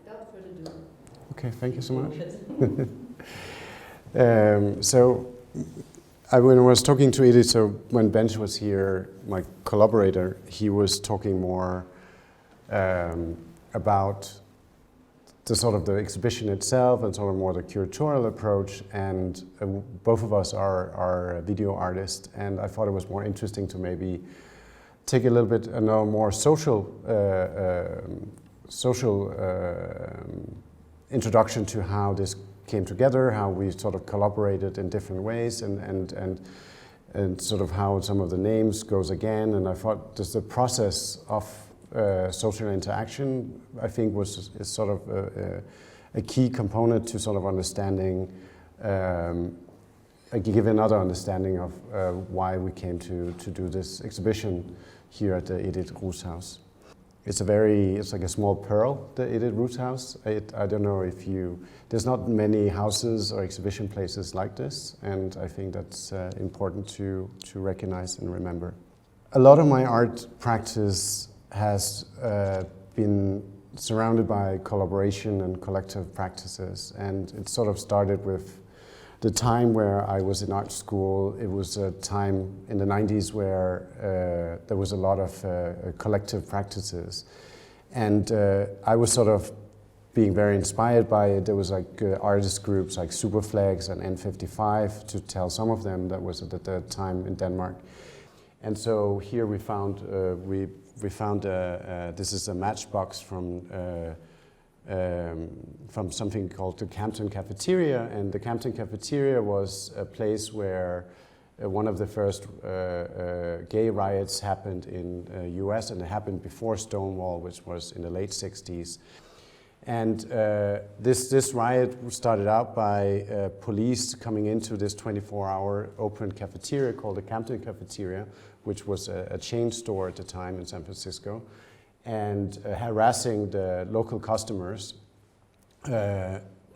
without further ado. Okay, thank you so much. When I was talking to Edith, so when Benj was here, my collaborator, he was talking more about the sort of the exhibition itself and sort of more the curatorial approach, and both of us are video artists, and I thought it was more interesting to maybe take a little bit more social introduction to how this came together, how we sort of collaborated in different ways, and sort of how some of the names goes again. And I thought just the process of social interaction, I think, is sort of a key component to sort of understanding, give another understanding of why we came to do this exhibition here at the Edith Ruth's house. It's like a small pearl, the Edith Ruth's house. I don't know if there's not many houses or exhibition places like this, and I think that's important to recognize and remember. A lot of my art practice has been surrounded by collaboration and collective practices, and it sort of started with the time where I was in art school. It was a time in the 90s where there was a lot of collective practices. And I was sort of being very inspired by it. There was like artist groups like Superflex and N55, to tell some of them. That was at the time in Denmark. And so here we found, this is a matchbox from something called the Campton Cafeteria, and the Campton Cafeteria was a place where one of the first gay riots happened in US, and it happened before Stonewall, which was in the late 60s. And this riot started out by police coming into this 24-hour open cafeteria called the Campton Cafeteria, which was a chain store at the time in San Francisco, and harassing the local customers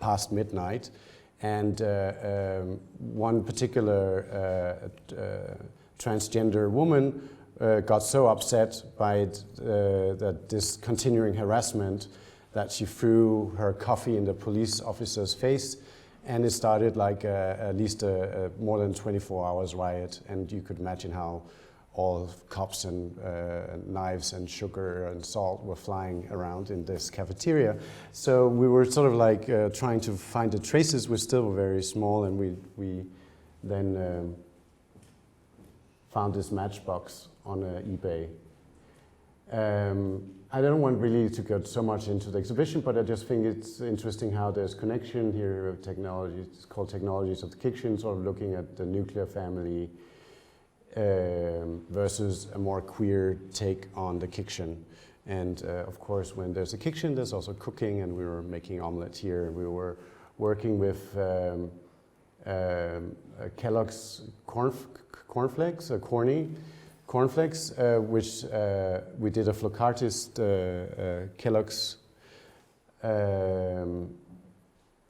past midnight. And one particular transgender woman got so upset by this continuing harassment that she threw her coffee in the police officer's face, and it started like at least a more than 24 hours riot. And you could imagine how all cups and knives and sugar and salt were flying around in this cafeteria. So we were sort of like trying to find the traces. We're still very small, and we then found this matchbox on eBay. I don't want really to go so much into the exhibition, but I just think it's interesting how there's connection here of technology. It's called Technologies of the Kitchen, sort of looking at the nuclear family versus a more queer take on the kitchen. And of course, when there's a kitchen, there's also cooking, and we were making omelette here. We were working with Kellogg's cornflakes, cornflakes, which we did a flockartist Kellogg's,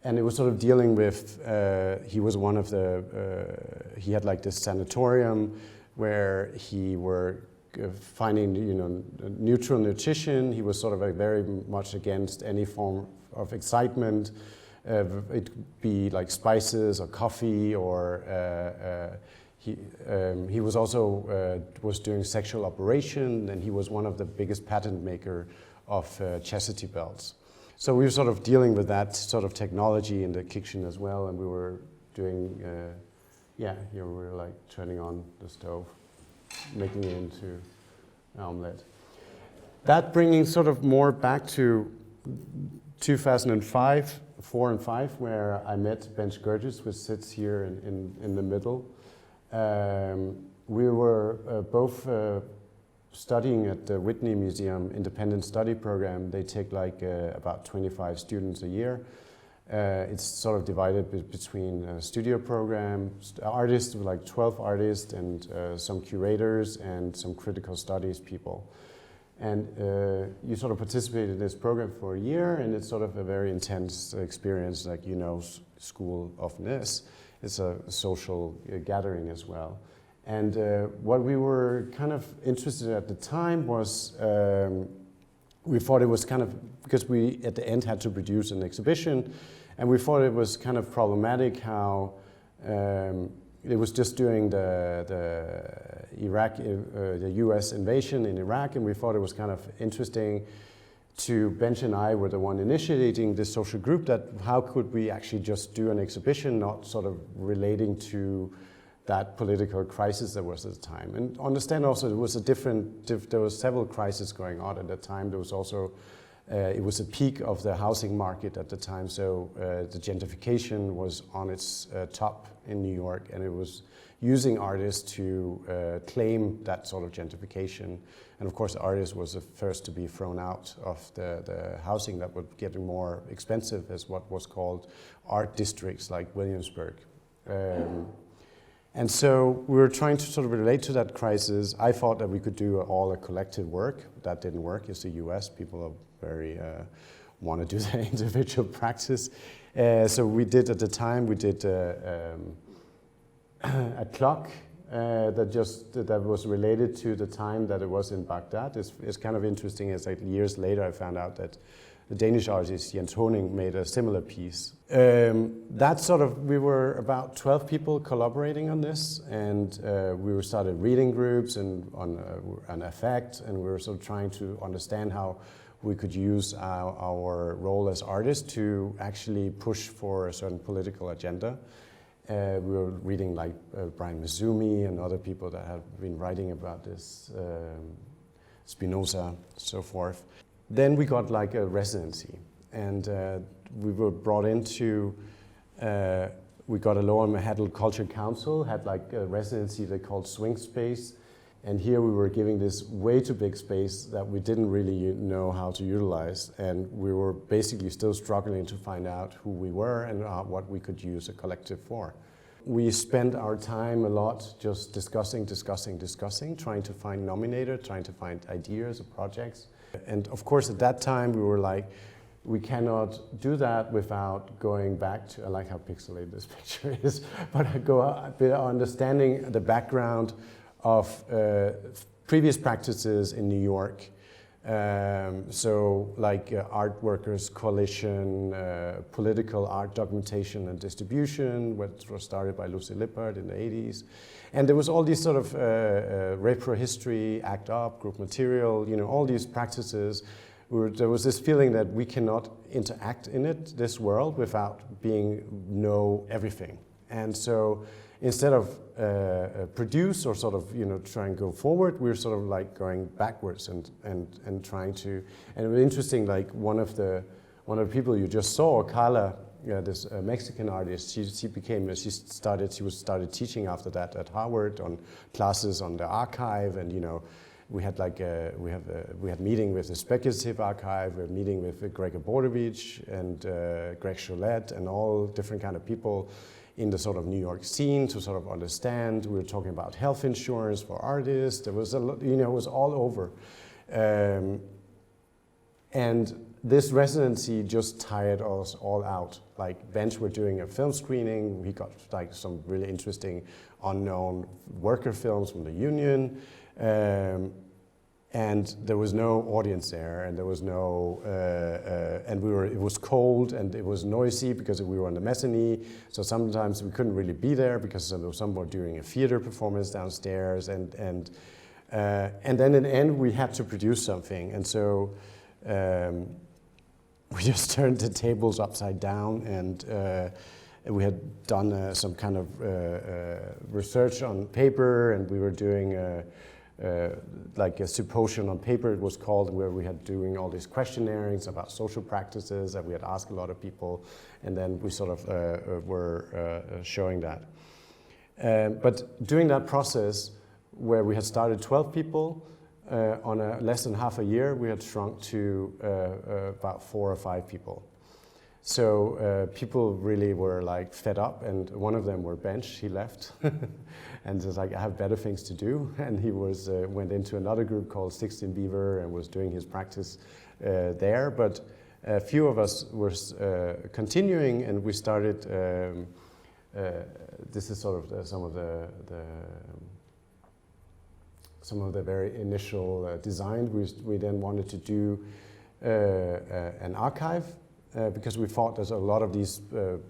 and it was sort of dealing with, he was one of the, he had like this sanatorium where he were finding, neutral nutrition. He was sort of very much against any form of excitement. It could be like spices or coffee, or he was also was doing sexual operation, and he was one of the biggest patent maker of chastity belts. So we were sort of dealing with that sort of technology in the kitchen as well, and we were doing, here we were like turning on the stove, making it into an omelette. That bringing sort of more back to 2005, 4 and 5, where I met Benj Gurgis, which sits here in the middle. We were both studying at the Whitney Museum Independent Study Program. They take like about 25 students a year. It's sort of divided between a studio program, artists, like 12 artists, and some curators and some critical studies people. And you sort of participate in this program for a year, and it's sort of a very intense experience, like school often is. It's a social gathering as well. And what we were kind of interested in at the time was we thought it was kind of, because we at the end had to produce an exhibition, and we thought it was kind of problematic how it was just during the US invasion in Iraq, and we thought it was kind of interesting to, Bench and I were the one initiating this social group, that how could we actually just do an exhibition not sort of relating to that political crisis that was at the time. And understand also it was a there was several crises going on at that time. There was also, it was a peak of the housing market at the time, so the gentrification was on its top in New York, and it was using artists to claim that sort of gentrification. And of course, the artist was the first to be thrown out of the housing that was getting more expensive, as what was called art districts like Williamsburg. And so we were trying to sort of relate to that crisis. I thought that we could do all a collective work. That didn't work. It's the US. People are very, want to do their individual practice. So we did, at the time, we did a clock that was related to the time that it was in Baghdad. It's kind of interesting, as like years later I found out that the Danish artist Jens Honing made a similar piece. That sort of, we were about 12 people collaborating on this, and we started reading groups and on an effect, and we were sort of trying to understand how we could use our role as artists to actually push for a certain political agenda. We were reading like Brian Mazzumi and other people that have been writing about this, Spinoza, so forth. Then we got like a residency, and we were brought into, we got a Lower Manhattan Culture Council, had like a residency they called Swing Space, and here we were giving this way too big space that we didn't really know how to utilize, and we were basically still struggling to find out who we were and what we could use a collective for. We spent our time a lot just discussing, trying to find nominator, trying to find ideas or projects. And of course, at that time, we were like, we cannot do that without going back to, I like how pixelated this picture is, but understanding the background of previous practices in New York. So like Art Workers Coalition, political art documentation and distribution, which was started by Lucy Lippard in the 80s. And there was all these sort of repro history, ACT UP, group material, you know, all these practices. There was this feeling that we cannot interact in this world without know everything. And so instead of produce or sort of, you know, try and go forward, we're sort of like going backwards and trying to, and it was interesting, like one of the people you just saw, Carla, this Mexican artist, she started teaching after that at Harvard on classes on the archive, and you know, we had like we had meeting with the speculative archive, we had meeting with Gregor Bordovich and Greg Cholette and all different kind of people in the sort of New York scene to sort of understand. We were talking about health insurance for artists. There was a lot, you know, it was all over. And this residency just tired us all out. Like Bench were doing a film screening. We got like some really interesting unknown worker films from the union. And there was no audience there, and there was no, and it was cold and it was noisy because we were on the mezzanine. So sometimes we couldn't really be there because there was someone doing a theater performance downstairs, and then in the end we had to produce something, and so we just turned the tables upside down, and we had done some kind of research on paper, and we were doing like a symposium on paper, it was called, where we had doing all these questionnaires about social practices that we had asked a lot of people, and then we sort of were showing that. But during that process, where we had started 12 people, on less than half a year, we had shrunk to about 4 or 5 people. So people really were like fed up, and one of them were Bench, he left. And was like, I have better things to do. And he was went into another group called 16 Beaver and was doing his practice there. But a few of us were continuing, and we started, this is sort of some of the very initial design we then wanted to do an archive because we thought that a lot of these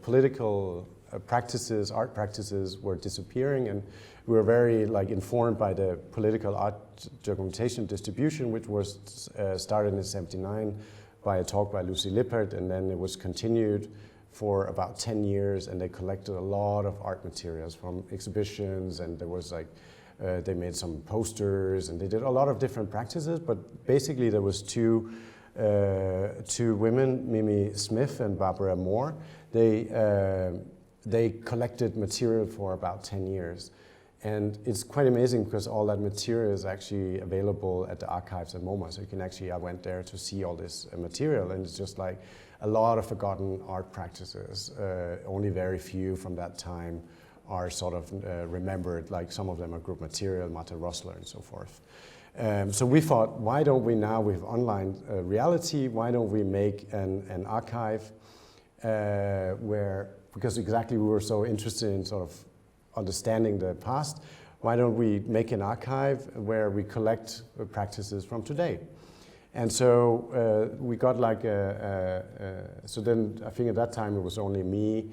political practices, art practices were disappearing, and we were very informed by the political art documentation distribution, which was started in '79 by a talk by Lucy Lippert, and then it was continued for about 10 years, and they collected a lot of art materials from exhibitions, and there was they made some posters, and they did a lot of different practices, but basically there was two women, Mimi Smith and Barbara Moore. They collected material for about 10 years. And it's quite amazing because all that material is actually available at the archives at MoMA. So you can actually, I went there to see all this material, and it's just like a lot of forgotten art practices. Only very few from that time are sort of remembered, like some of them are group material, Martha Rosler and so forth. So we thought, why don't we now, with online reality, why don't we make an archive because exactly we were so interested in sort of understanding the past, why don't we make an archive where we collect practices from today? And so we got so then I think at that time it was only me,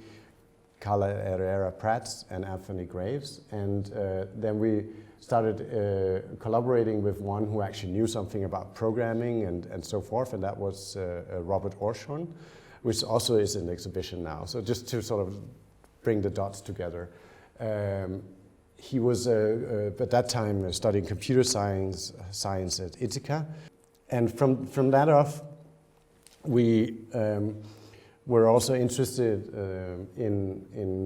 Carla Herrera Prats, and Anthony Graves, and then we started collaborating with one who actually knew something about programming and so forth, and that was Robert Orshorn, which also is in the exhibition now. So just to sort of bring the dots together. He was at that time studying computer science at Ithaca, and from that off, we were also interested in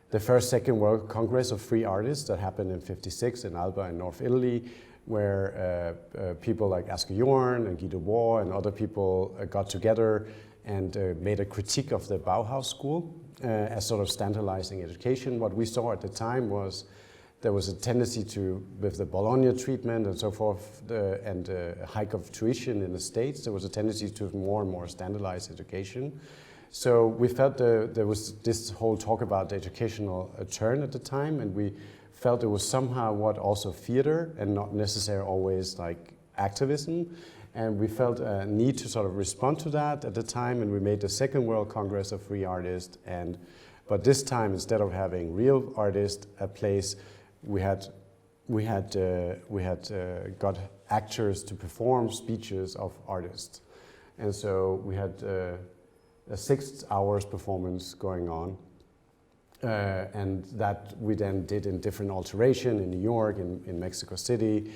the Second World Congress of Free Artists that happened in '56 in Alba in North Italy, where people like Asger Jorn and Guy Debord and other people got together and made a critique of the Bauhaus school as sort of standardizing education. What we saw at the time was there was a tendency to, with the Bologna treatment and so forth, and a hike of tuition in the States, there was a tendency to more and more standardized education. So we felt there was this whole talk about the educational turn at the time, and we felt it was somehow also theater and not necessarily always like activism. And we felt a need to sort of respond to that at the time, and we made the Second World Congress of Free Artists. But this time, instead of having real artists at place, we had got actors to perform speeches of artists, and so we had a 6 hours performance going on, and that we then did in different alteration in New York, in Mexico City,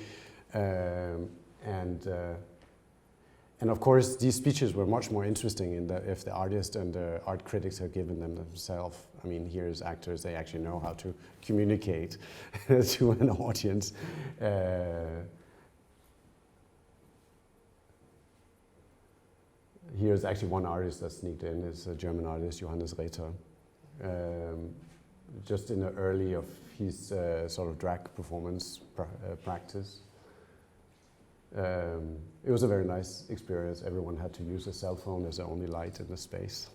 and of course, these speeches were much more interesting if the artist and the art critics had given them themselves. I mean, here's actors, they actually know how to communicate to an audience. Here's actually one artist that sneaked in, it's a German artist, Johannes Reiter. Just in the early of his sort of drag performance practice. It was a very nice experience. Everyone had to use a cell phone as the only light in the space.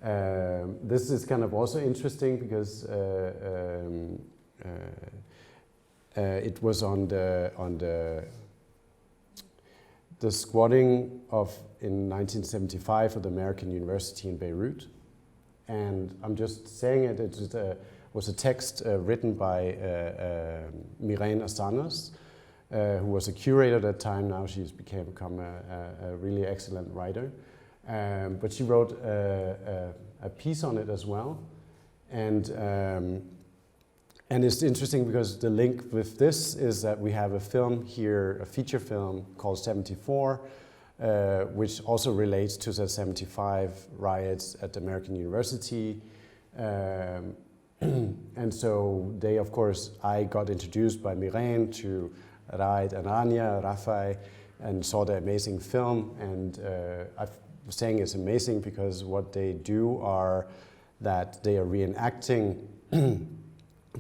This is kind of also interesting because it was on the squatting in 1975 of the American University in Beirut. And I'm just saying it was a text written by Mireille Asanas, who was a curator at that time. Now she's become a really excellent writer. But she wrote a piece on it as well. And it's interesting because the link with this is that we have a film here, a feature film called 74, which also relates to the 75 riots at the American University. And so they, of course, I got introduced by Mireille to Raid and Anya, Rafai, and saw the amazing film. And I'm saying it's amazing because what they do are that they are reenacting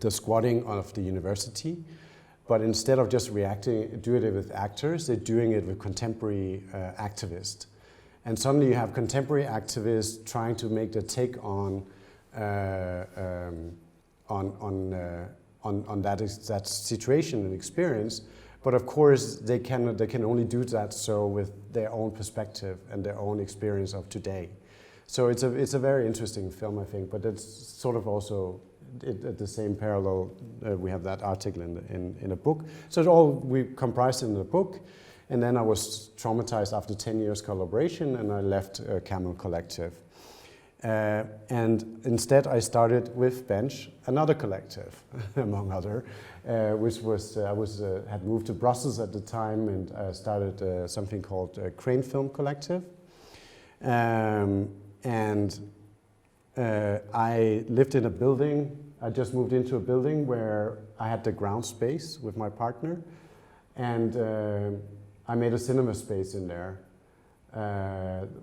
the squatting of the university, but instead of just doing it with actors, they're doing it with contemporary activists. And suddenly you have contemporary activists trying to make the take on that situation and experience, But of course, they can only do that so with their own perspective and their own experience of today. So it's a very interesting film, I think, but it's sort of also at the same parallel. We have that article in a book. So it's all we comprised in the book. And then I was traumatized after 10 years collaboration, and I left Camel Collective. And instead I started with Bench, another collective, among other, which was, had moved to Brussels at the time, and started something called Crane Film Collective. I lived in a building. I just moved into a building where I had the ground space with my partner, and I made a cinema space in there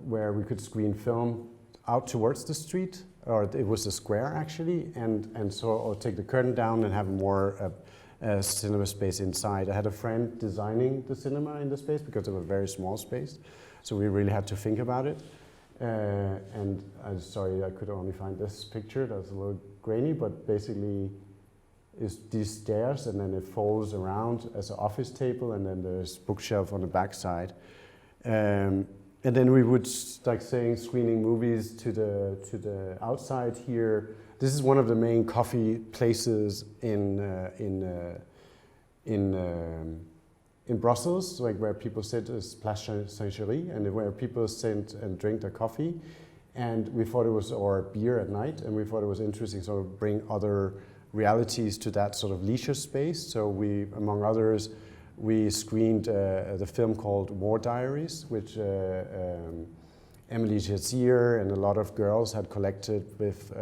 where we could screen film out towards the street, or it was a square actually, and so I'll take the curtain down and have more cinema space inside. I had a friend designing the cinema in the space because it was a very small space, so we really had to think about it. And I'm sorry, I could only find this picture. That's a little grainy, but basically is these stairs, and then it folds around as an office table, and then there's bookshelf on the back side. And then we would, like saying, screening movies to the outside here. This is one of the main coffee places in Brussels, like where people sit, is Place Saint-Géry, and where people sit and drink their coffee. And we thought it was, or beer at night, and we thought it was interesting to sort of bring other realities to that sort of leisure space. So we, among others, we screened the film called War Diaries, which Emily Jazier and a lot of girls had collected with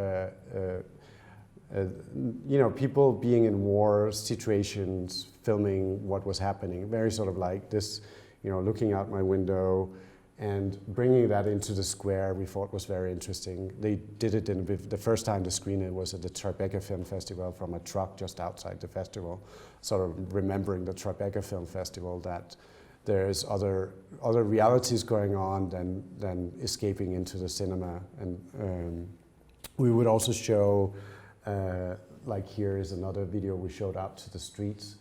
you know, people being in war situations, filming what was happening. Very sort of like this, you know, looking out my window and bringing that into the square we thought was very interesting. They did it in, the first time to screen it was at the Tribeca Film Festival from a truck just outside the festival, sort of remembering the Tribeca Film Festival, that there's other realities going on than escaping into the cinema. And we would also show, like here is another video we showed out to the streets,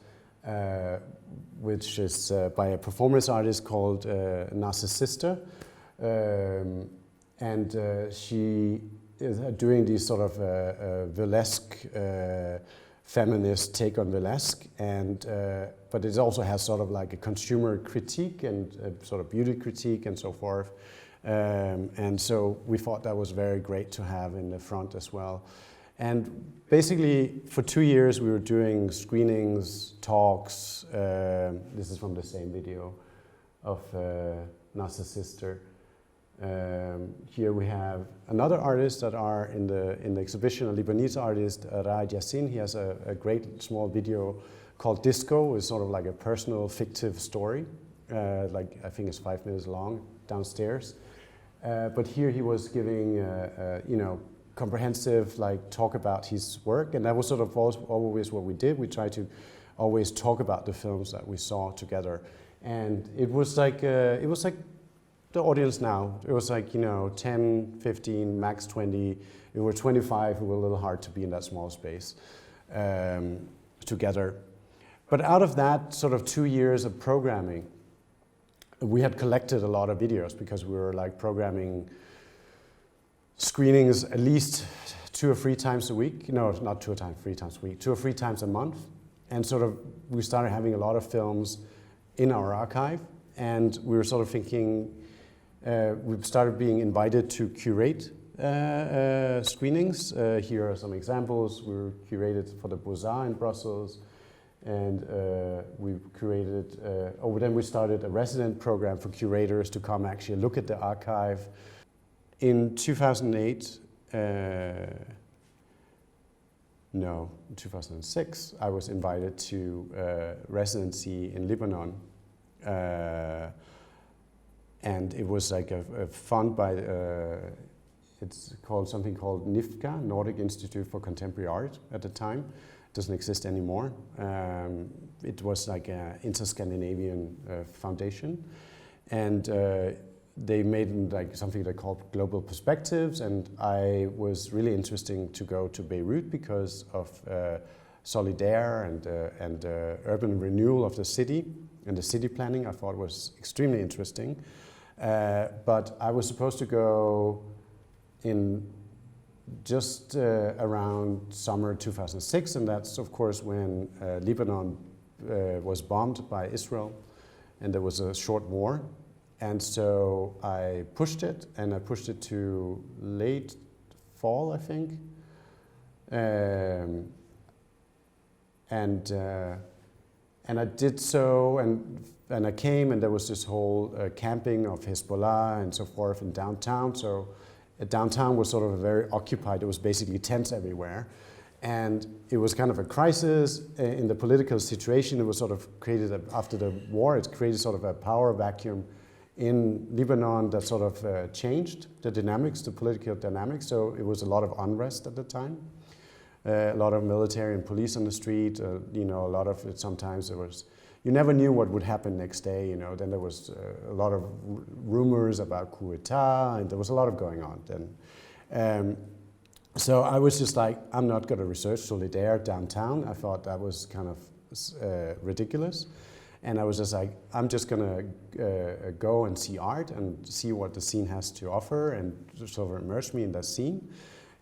which is by a performance artist called Lasse Sister. And she is doing these sort of burlesque, feminist take on burlesque, and but it also has sort of like a consumer critique and a sort of beauty critique and so forth. And so we thought that was very great to have in the front as well. And basically, for 2 years, we were doing screenings, talks. This is from the same video of Lasse Sister. Here we have another artist that are in the exhibition, a Lebanese artist, Raed Yassin. He has a great small video called Disco. It's sort of like a personal, fictive story. Like I think it's 5 minutes long, downstairs. But here he was giving, you know, comprehensive talk about his work, and that was sort of always what we did. We tried to always talk about the films that we saw together, and it was like the audience now. It was like, you know, 10, 15, max 20. We were 25. It was a little hard to be in that small space together. But out of that sort of 2 years of programming, we had collected a lot of videos because we were like programming screenings at least 2 or 3 times a week. No, not 2 times, 3 times a week, 2 or 3 times a month. And sort of we started having a lot of films in our archive, and we were sort of thinking, we started being invited to curate screenings. Here are some examples. We were curated for the Beaux-Arts in Brussels, and we curated, then we started a resident program for curators to come actually look at the archive. In 2008, no, in 2006, I was invited to residency in Lebanon. And it was like a fund by, it's called something called NIFCA, Nordic Institute for Contemporary Art at the time. It doesn't exist anymore. It was like an inter-Scandinavian foundation. And they made like something they called Global Perspectives, and I was really interesting to go to Beirut because of solidaire and urban renewal of the city and the city planning. I thought was extremely interesting. But I was supposed to go in just around summer 2006, and that's of course when Lebanon was bombed by Israel, and there was a short war. And so I pushed it, and I pushed it to late fall, I think. And I did so, and I came, and there was this whole camping of Hezbollah and so forth in downtown. So downtown was sort of very occupied. It was basically tents everywhere. And it was kind of a crisis in the political situation. It was sort of created, after the war, it created sort of a power vacuum in Lebanon that sort of changed the dynamics, the political dynamics. So it was a lot of unrest at the time. A lot of military and police on the street, you know, a lot of it, sometimes there was, you never knew what would happen next day, you know. Then there was a lot of rumors about CURATOR, and there was a lot of going on then. So I was just like, I'm not going to research Solidaire downtown. I thought that was kind of ridiculous. And I was just like, I'm just going to go and see art and see what the scene has to offer and sort of immerse me in that scene.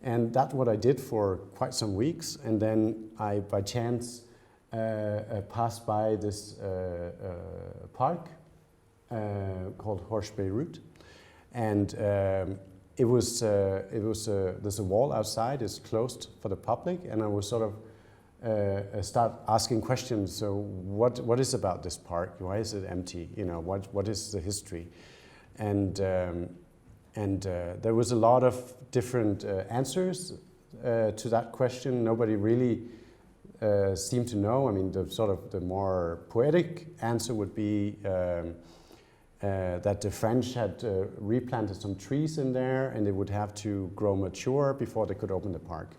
And that's what I did for quite some weeks. And then I, by chance, passed by this park called Horst Beirut. And there's a wall outside, it's closed for the public. And I was sort of start asking questions. So what is about this park? Why is it empty? You know, what is the history? And there was a lot of different answers to that question. Nobody really seemed to know. I mean, the more poetic answer would be that the French had replanted some trees in there, and they would have to grow mature before they could open the park.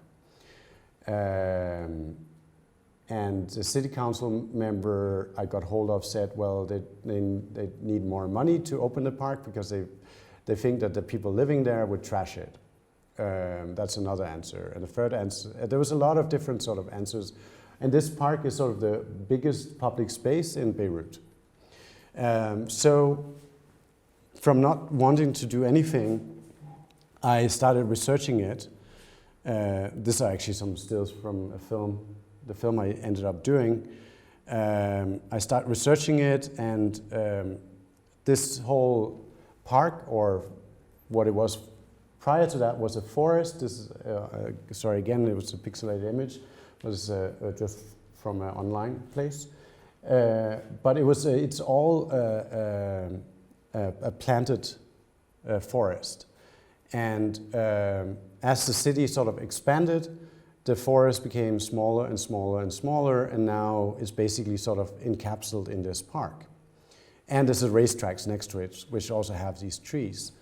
And the city council member I got hold of said, well, they need more money to open the park because they think that the people living there would trash it. That's another answer. And the third answer, there was a lot of different sort of answers. And this park is sort of the biggest public space in Beirut. So from not wanting to do anything, I started researching it. These are actually some stills from a film, the film I ended up doing. I started researching it, and this whole park, or what it was prior to that, was a forest. This is, sorry, again, it was a pixelated image. It was just from an online place. But it's all a planted forest. And as the city sort of expanded, the forest became smaller and smaller and smaller, and now is basically sort of encapsulated in this park. And there's racetracks next to it, which also have these trees.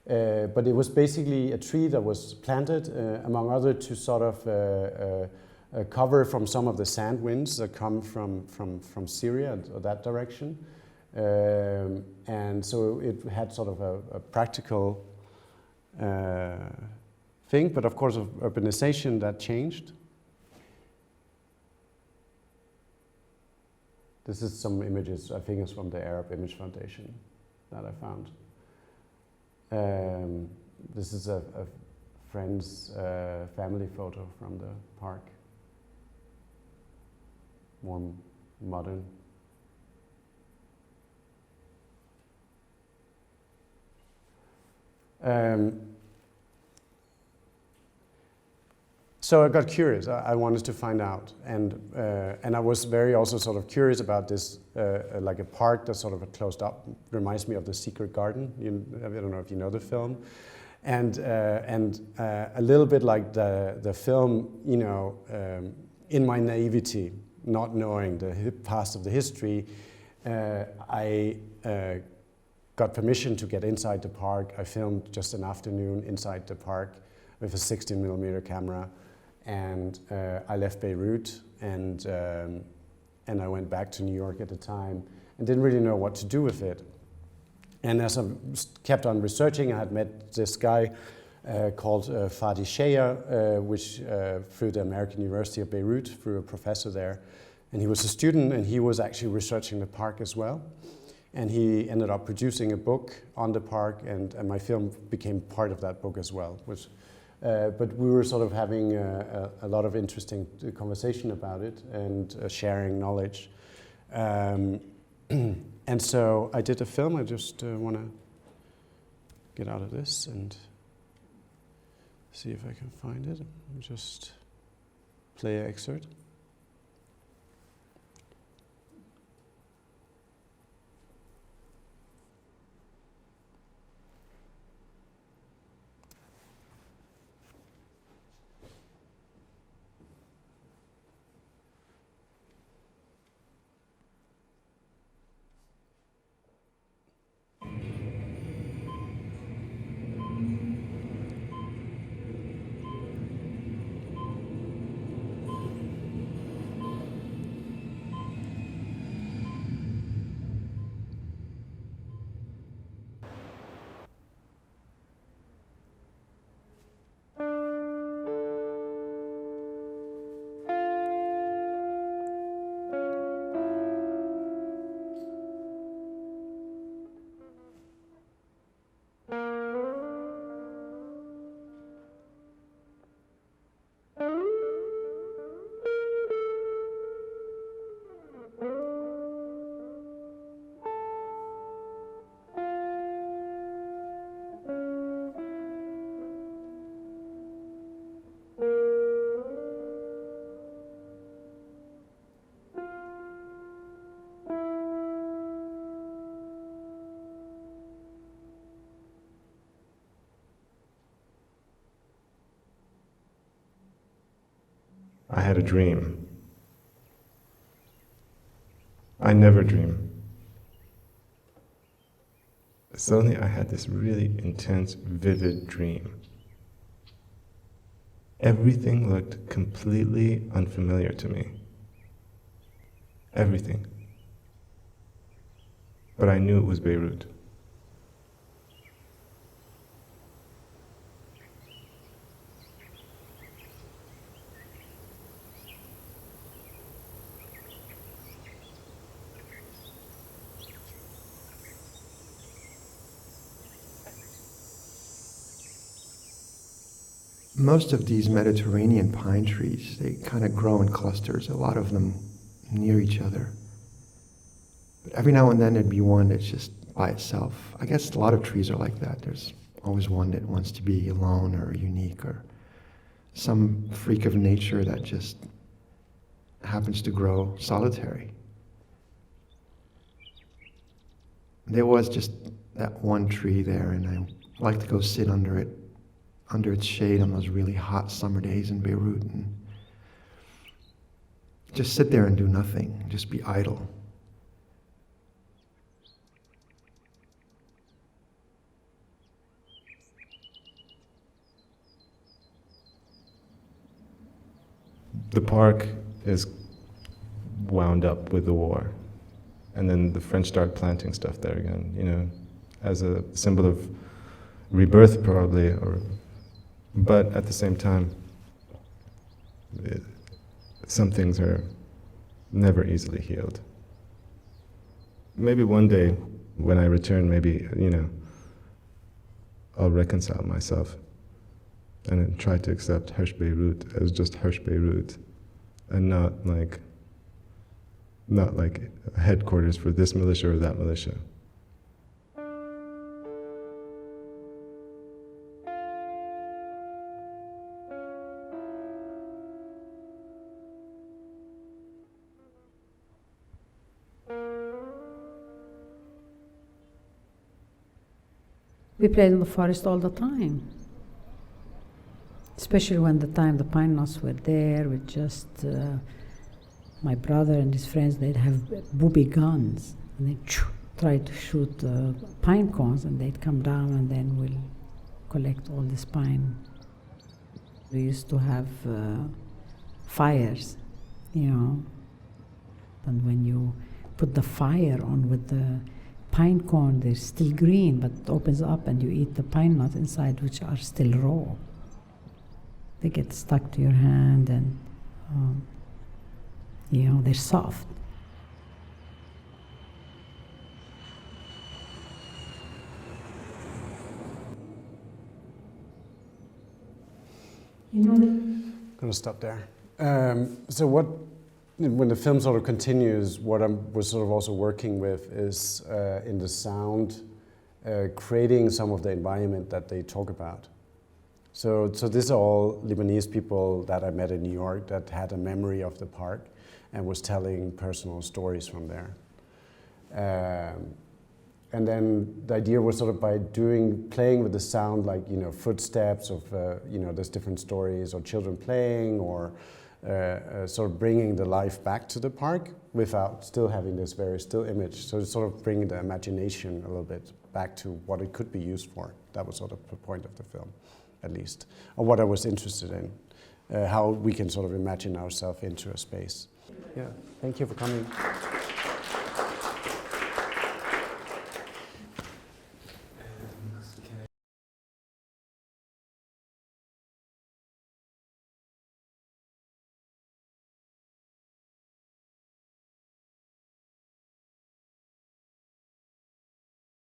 But it was basically a tree that was planted, among other, to sort of cover from some of the sand winds that come from Syria or that direction. And so it had sort of a practical thing, but of course of urbanization that changed. This is some images, I think it's from the Arab Image Foundation that I found. This is a friend's family photo from the park. More modern. So I got curious. I wanted to find out, and I was very also sort of curious about this, like a park that's sort of closed up. Reminds me of The Secret Garden. I don't know if you know the film, and a little bit like the film. You know, in my naivety, not knowing the past of the history, I got permission to get inside the park. I filmed just an afternoon inside the park with a 16mm camera. And I left Beirut, and I went back to New York at the time, and didn't really know what to do with it. And as I kept on researching, I had met this guy, called Fadi Sheyer, which through the American University of Beirut, through a professor there. And he was a student, and he was actually researching the park as well. And he ended up producing a book on the park, and my film became part of that book as well. But we were sort of having a lot of interesting conversation about it and sharing knowledge. And so I did a film. I just want to get out of this and see if I can find it. Just play an excerpt. I had a dream. I never dream. Suddenly I had this really intense, vivid dream. Everything looked completely unfamiliar to me. Everything. But I knew it was Beirut. Most of these Mediterranean pine trees, they kind of grow in clusters, a lot of them near each other. But every now and then there'd be one that's just by itself. I guess a lot of trees are like that. There's always one that wants to be alone or unique or some freak of nature that just happens to grow solitary. There was just that one tree there, and I like to go sit under it, under its shade on those really hot summer days in Beirut, and just sit there and do nothing, just be idle. The park is wound up with the war. And then the French start planting stuff there again, you know, as a symbol of rebirth probably, but at the same time, some things are never easily healed. Maybe one day, when I return, maybe, you know, I'll reconcile myself and then try to accept Hirsch Beirut as just Hirsch Beirut, and not like headquarters for this militia or that militia. We played in the forest all the time. Especially when the pine knots were there with just my brother and his friends, they'd have booby guns and they'd try to shoot pine cones, and they'd come down and then we'll collect all this pine. We used to have fires, you know, and when you put the fire on with the pine cone, they're still green, but it opens up and you eat the pine nuts inside, which are still raw. They get stuck to your hand and, they're soft. I'm going to stop there. So when the film sort of continues, what I was sort of also working with is in the sound, creating some of the environment that they talk about. So these are all Lebanese people that I met in New York that had a memory of the park and was telling personal stories from there. And then the idea was sort of by playing with the sound, like, footsteps of, there's different stories, or children playing, or sort of bringing the life back to the park without still having this very still image. So sort of bringing the imagination a little bit back to what it could be used for. That was sort of the point of the film, at least, or what I was interested in, how we can sort of imagine ourselves into a space. Yeah, thank you for coming.